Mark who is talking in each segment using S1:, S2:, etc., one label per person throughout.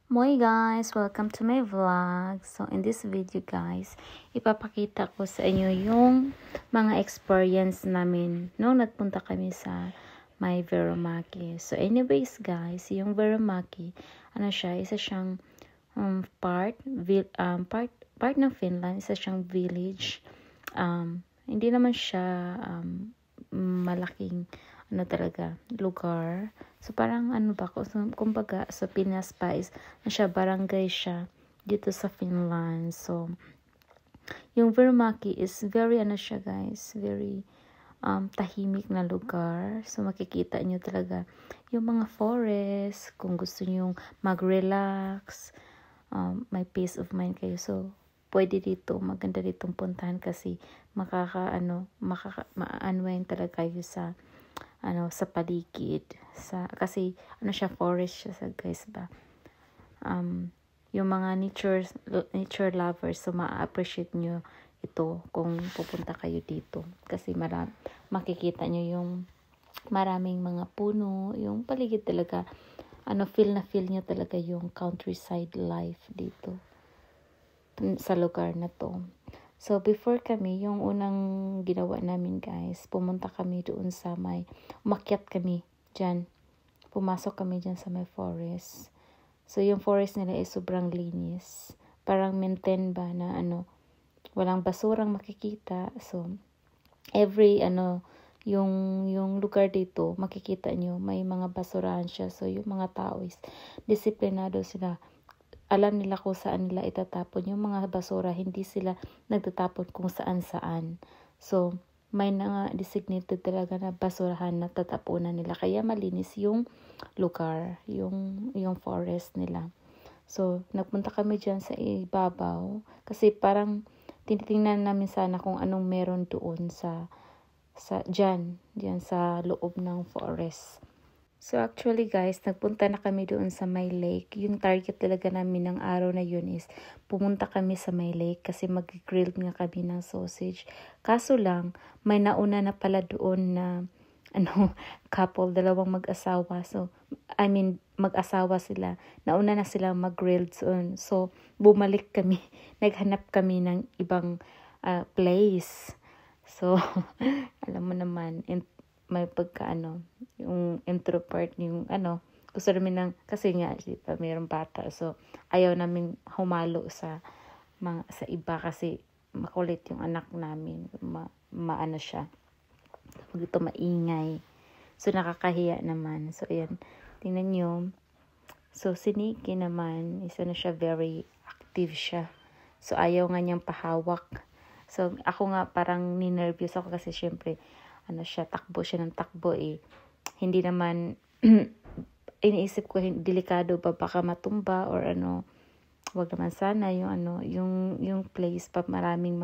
S1: Moy guys, welcome to my vlog. So in this video guys, ipapakita ko sa inyo yung mga experience namin nung nagpunta kami sa may Veromaki. So anyways guys, yung Veromaki, isa siyang part ng Finland, isa siyang village. Hindi naman siya malaking talaga lugar. So parang kumbaga sa Pinas pa is barangay siya dito sa Finland. So yung Veromaki is very guys, very tahimik na lugar. So makikita nyo talaga yung mga forest, kung gusto nyo mag-relax, may peace of mind kayo. So pwede dito, maganda ditong puntahan kasi ma-unwind talaga kayo sa sa paligid, kasi forest siya guys ba. Yung mga nature lovers, so ma-appreciate nyo ito kung pupunta kayo dito kasi makikita nyo yung maraming mga puno, yung paligid talaga, feel nyo talaga yung countryside life dito sa lugar na to. So, before kami, yung unang ginawa namin guys, pumunta kami doon sa umakyat kami dyan. Pumasok kami dyan sa may forest. So, yung forest nila ay sobrang linis. Parang maintain ba na walang basurang makikita. So, every yung lugar dito, makikita nyo, may mga basurahan siya. So, yung mga tao is disiplinado sila. Alam nila kung saan nila itatapon yung mga basura, hindi sila nagtatapon kung saan-saan. So, may designated talaga na basurahan na tatapunan nila. Kaya malinis yung lugar, yung forest nila. So, nagpunta kami dyan sa ibabaw kasi parang tinitingnan namin sana kung anong meron doon dyan sa loob ng forest. So actually guys, nagpunta na kami doon sa may lake. Yung target talaga namin ng araw na yun is pumunta kami sa may lake kasi mag-grill nga kami ng sausage. Kaso lang, may nauna na pala doon na couple, dalawang mag-asawa. So, mag-asawa sila. Nauna na sila mag-grill doon. So, bumalik kami. Naghanap kami ng ibang place. So, alam mo naman, may yung introvert, yung gusto namin ng, kasi nga, diba, mayroong bata. So, ayaw namin humalo sa iba kasi makulit yung anak namin. Siya. Ito maingay. So, nakakahiya naman. So, ayan. Tingnan nyo. So, si Nikki naman, siya, very active siya. So, ayaw nga niyang pahawak. So, ako nga parang ninervyos ako kasi syempre, takbo siya ng takbo eh. Hindi naman, iniisip ko, delikado ba, baka matumba or wag naman sana yung place pa, maraming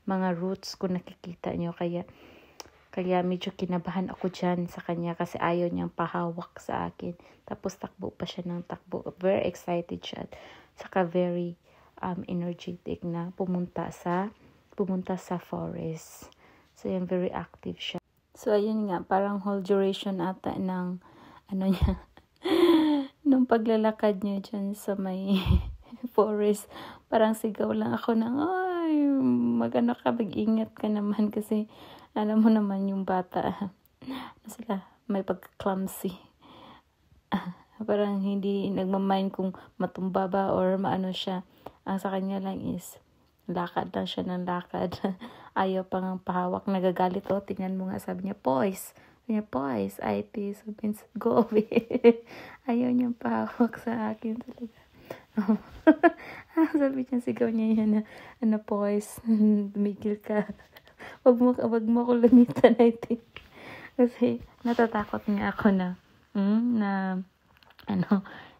S1: mga roots kung nakikita nyo, kaya medyo kinabahan ako dyan sa kanya kasi ayaw niyang pahawak sa akin. Tapos takbo pa siya ng takbo. Very excited siya at saka very energetic na pumunta sa forest. So, yan, very active siya. So, ayun nga, parang whole duration ata ng, niya, nung paglalakad niya dyan sa may forest, parang sigaw lang ako ng, ay, mag-ingat ka naman kasi, alam mo naman yung bata, sila, may pag-clumsy. Parang hindi nagmamind kung matumba ba or siya. Ang sa kanya lang is, lakad lang siya ng lakad. Ayaw pang pahawak, nagagalit. Tingnan mo nga, sabi niya, poise. IT, so means go away. Ayaw niyang pahawak sa akin talaga. Sabi niya, sigaw niya yan na, poise, tumigil ka. Wag mo ako lamitan, IT. Kasi natatakot nga ako na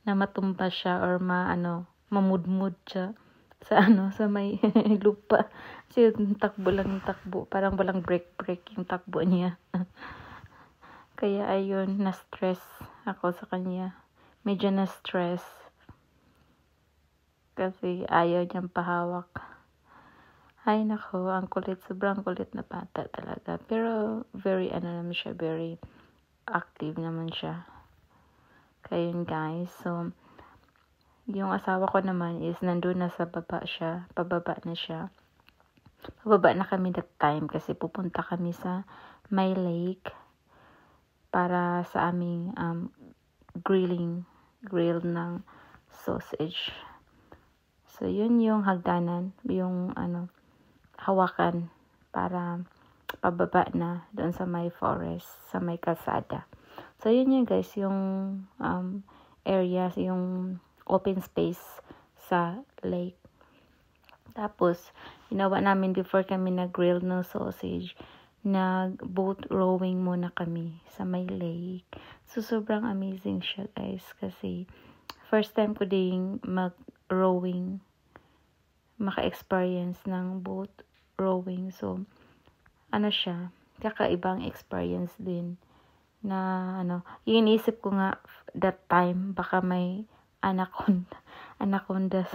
S1: matumba siya or mamudmud siya sa may lupa. Kasi takbo, parang walang break yung takbo niya. Kaya ayun, na-stress ako sa kanya. Medyo na-stress kasi ayaw niyang pahawak. Ay nako, ang kulit, sobrang kulit na bata talaga. Pero very naman siya, very active naman siya. Kaya yun guys, so yung asawa ko naman is nandun na sa baba siya. Pababa na siya. Pababa na kami that time kasi pupunta kami sa May Lake para sa aming grill ng sausage. So, yun yung hagdanan, yung hawakan para pababa na doon sa may forest, sa may kalsada. So, yun yun guys, yung area, yung open space sa lake. Tapos, ginawa namin before kami nag-grill ng sausage, nag-boat rowing muna kami sa may lake. So, sobrang amazing siya guys kasi first time ko ding mag-rowing, maka-experience ng boat rowing. So, siya, kakaibang experience din na yung iniisip ko nga that time baka may anaconda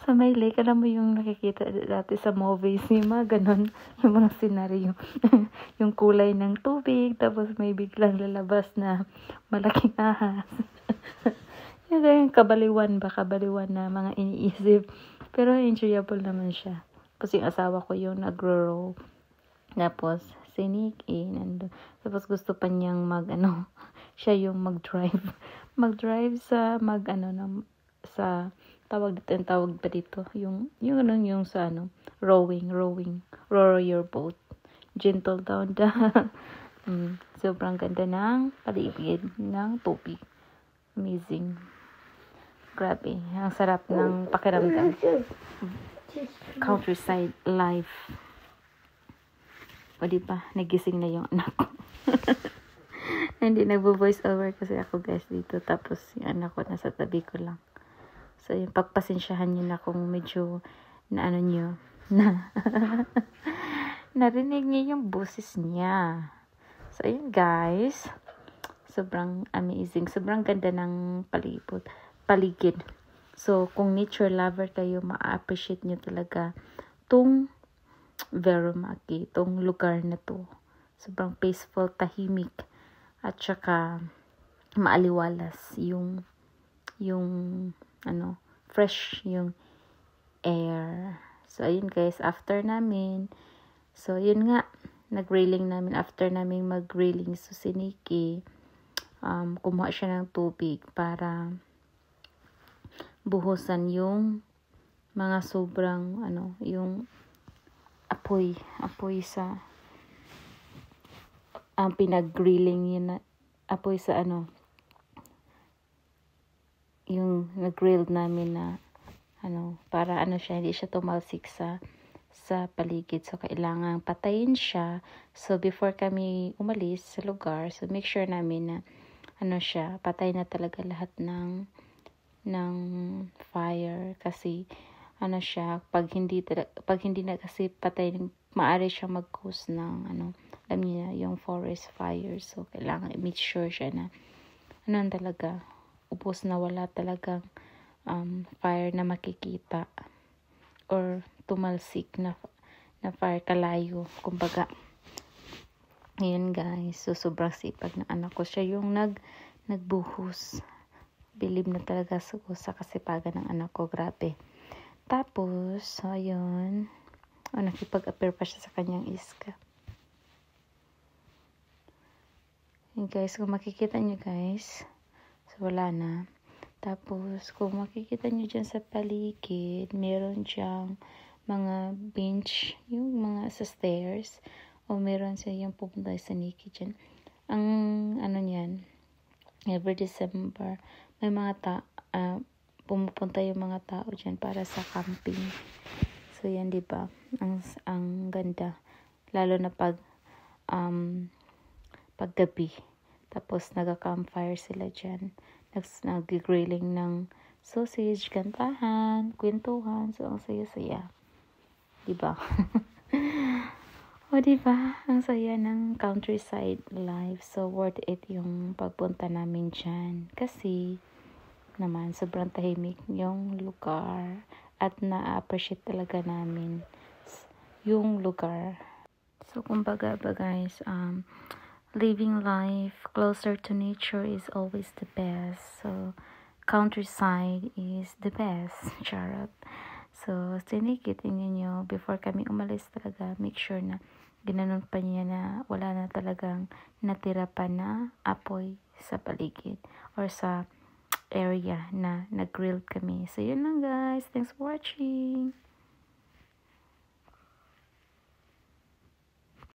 S1: sa may lake. Alam mo yung nakikita dati sa movies, yung mga ganon, yung mga scenario yung kulay ng tubig tapos may biglang lalabas na malaking ahas. Yung kabaliwan na mga iniisip, pero enjoyable naman siya kasi yung asawa ko yung nagro-row. Tapos, si Nikki, nandun. Tapos, gusto pa niyang siya yung mag-drive. Mag-drive sa, sa, tawag pa dito, yung sa, rowing, row your boat. Gentle down sobrang ganda ng paligid ng tubig. Amazing. Grabe. Ang sarap ng pakiramdam. Countryside life. O diba, nagising na yung anak ko. Hindi nagbo-voice over kasi ako guys dito. Tapos yung anak ko nasa tabi ko lang. So yung pagpasensyahan nyo na kung medyo nyo na narinig niyo yung boses niya. So ayun guys, sobrang amazing. Sobrang ganda ng paligid. So kung nature lover kayo, ma-appreciate nyo talaga tong Verumaki, itong lugar na to. Sobrang peaceful, tahimik, at saka maaliwalas yung fresh yung air. So ayun guys, after namin, so yun nga, nag-grilling namin. After namin mag-grilling, so si Nikki, kumuha siya ng tubig para buhusan yung mga sobrang yung apoy sa pinag-grilling yun na apoy sa yung nag-grilled namin na para siya, hindi siya tumalsik sa paligid. So kailangan patayin siya. So before kami umalis sa lugar, so make sure namin na siya, patay na talaga lahat ng fire kasi siya, pag hindi na kasi patay, maaari siya mag-cause ng alam niyo yung forest fire. So kailangan i-make sure siya na talaga ubos na, wala talagang fire na makikita or tumalsik na fire kalayo, kumbaga. Ayan guys, so sobrang sipag ng anak ko. Siya yung nagbuhos. Believe na talaga sa kasipagan ng anak ko, grabe. Tapos, so ayun, nakipag-appear pa siya sa kanyang iska. Yun guys, kung makikita nyo guys, so wala na. Tapos, kung makikita nyo dyan sa paligid, meron dyang mga bench, yung mga sa stairs, o meron siya yung pupunta sa Nikki dyan. Ang niyan, every December, may mga pumupunta yung mga tao dyan para sa camping. So yan, diba? Ang ganda. Lalo na paggabi. Tapos naga-campfire sila dyan. Nag-grilling ng sausage, kantahan, kwentuhan. So ang saya-saya. Diba? O diba? Ang saya ng countryside life. So worth it yung pagpunta namin dyan. Kasi naman sobrang tahimik yung lugar at na-appreciate talaga namin yung lugar. So kumbaga ba guys, living life closer to nature is always the best. So countryside is the best. Charot. So, tinikit nyo before kami umalis talaga. Make sure na ginanon pa niya na wala na talagang natira pa na apoy sa paligid or sa area na nag-grill kami. So, yun lang guys. Thanks for watching.